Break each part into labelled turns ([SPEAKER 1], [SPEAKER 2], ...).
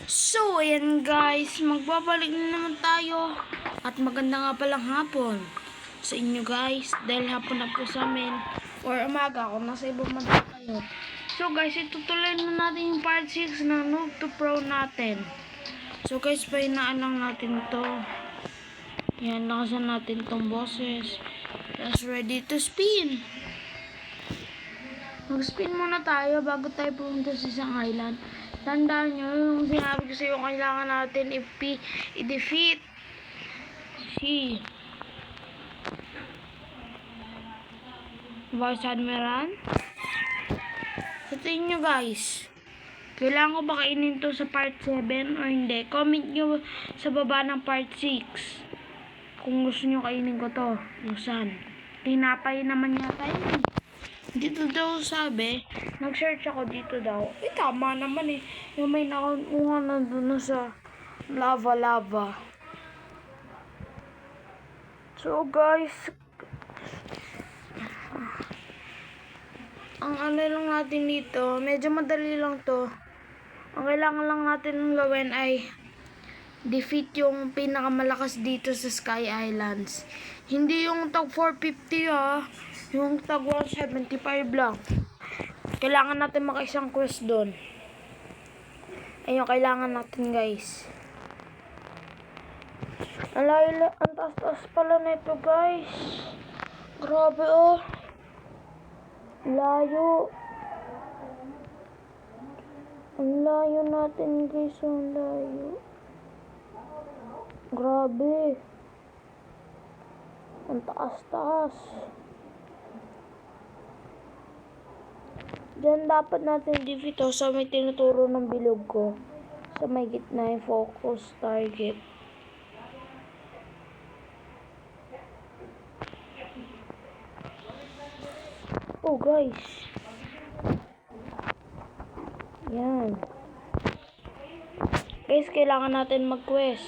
[SPEAKER 1] So, ayan guys, magbabalik na naman tayo. At maganda nga palang hapon sa inyo guys. Dahil hapon na po sa amin. Or umaga kung nasa ibang bansa kayo. So guys, itutuloy na natin yung part 6 ng Noob to Pro natin. So guys, pahinaan lang natin to. Yan, lakasan natin tong boses. Tapos ready to spin. Mag-spin muna tayo bago tayo pumunta sa isang island. Tandaan nyo, yung sinabi ko sa iyo, kailangan natin i-defeat si Vice Admiral. Sa tingin nyo guys, kailangan ko ba kainin to sa part 7 or hindi? Comment nyo sa baba ng part 6 kung gusto nyo kainin ko to. Lusan. Tinapay naman yata yun. Dito daw sabi, nag-search ako dito daw. Tama naman eh. Yung may nakakuha na doon sa lava. So guys, ang ano lang natin dito, medyo madali lang to. Ang kailangan lang natin gawin ay defeat yung pinakamalakas dito sa Sky Islands. Hindi yung tag 450 yung tag 175 lang. Kailangan natin makaisang quest doon. Ayun, kailangan natin guys. Ang taas pala nito guys. Grabe oh. Layo. Ang layo natin guys, ang layo. Grabe. Ang taas. Diyan dapat natin defeat sa may tinuturo ng bilog ko. Sa may gitna yung focus target. Oh guys. Yan. Guys, kailangan natin mag-quest.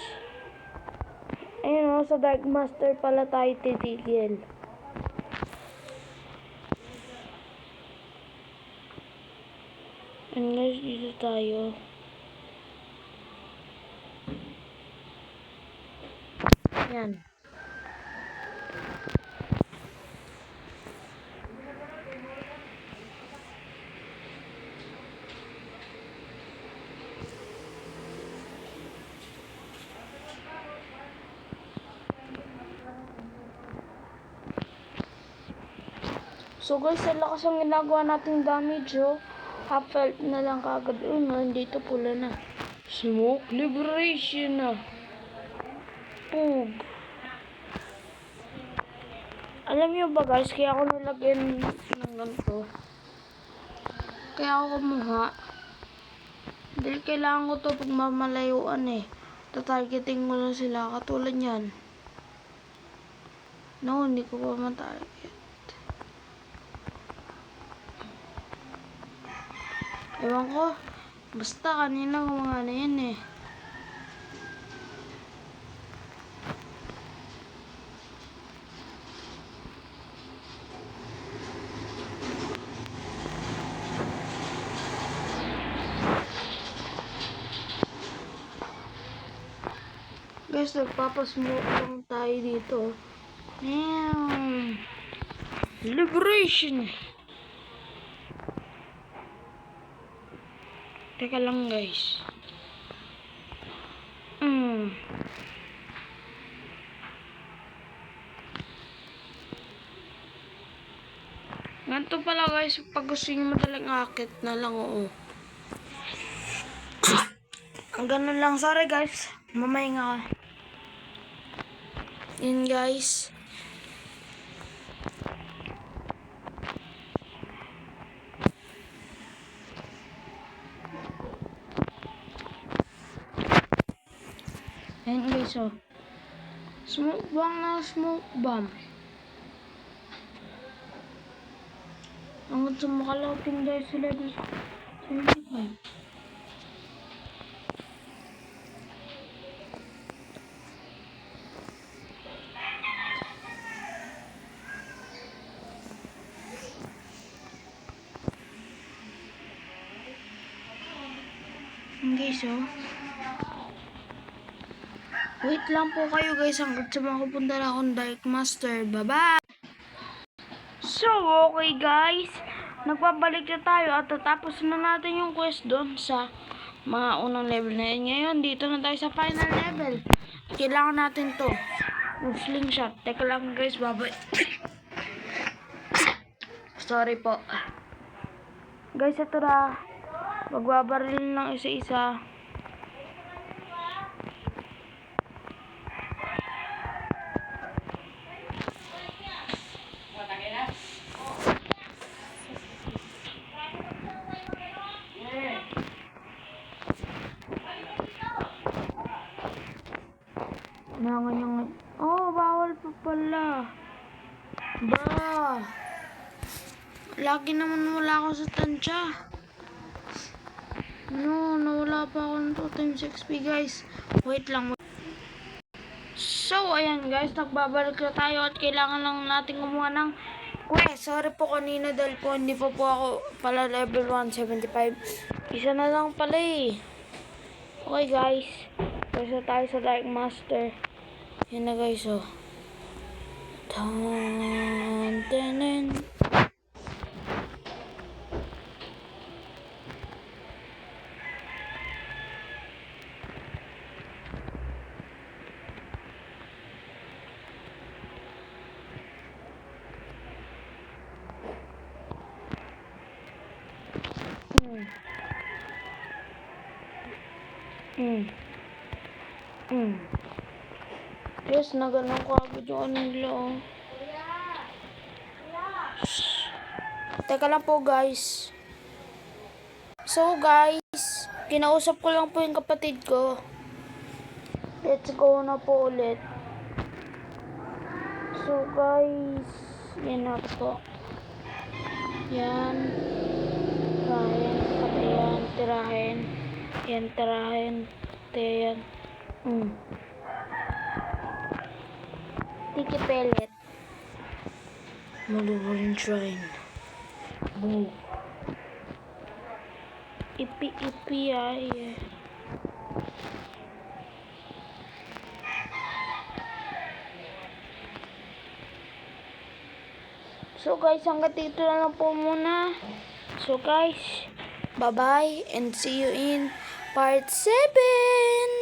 [SPEAKER 1] Ayun sa Dark Master pala tayo titigil. And guys, dito tayo. Yan. So guys, sa lakas ang ginagawa nating damage half health na lang kagad. Nandito pula na. Smoke liberation na. Pug. Alam niyo ba guys, kaya ako nilagyan ng ganito. Kaya ako kumuha. Dahil kailangan ko to pag mamalayuan eh. Tatargeting ko lang sila. Katulad yan. No, hindi ko pa matarget. Ewan ko. Basta kanina mga na yan eh. Guys, nagpapasmoke lang tayo dito. Liberation. Teka lang guys. Ganito pala guys, pag gusto nyo madaling akit na lang Ang ganun lang, sorry guys. Mamahinga ka. Yun guys. Ayan guys Smoke bomb. Ang gusto makalapin guys sa level 25. Guys Wait lang po kayo guys hanggang sa makapunta na akong Dark Master. Bye-bye! So, okay guys. Nagbabalik na tayo at tatapos na natin yung quest doon sa mga unang level na yun. Ngayon, dito na tayo sa final level. Kailangan natin to. Yung slingshot. Teka lang guys, bye-bye. Sorry po. Guys, ito na. Magbabaril ng isa-isa. Nanganyangan. Oh, bawal pa pala. Ba. Lagi naman wala ako sa tansya. No, nawala pa ako ng 2 times XP guys. Wait lang. So, ayan guys, nagbabalik na tayo at kailangan lang natin kumuha ng quest. Sorry po kanina dahil po hindi pa po ako pala level 175. Isa na lang pala eh. Okay guys, pwesa tayo sa Dark Master. Yan na guys, oh. Tan-tan-tan. Yes, na ganun ko agad yung ano nila, oh. Teka lang po, guys. So, guys, kinausap ko lang po yung kapatid ko. Let's go na po ulit. So, guys, yan na po. Yan. Tirahin, patayan, tirahin. Yan, tirahin, patayan. Tiki pellet. Maluwaling shrine. Boom. Ipi-ipi ay. So guys, hanggang dito na lang po muna. So guys, bye-bye and see you in part 7.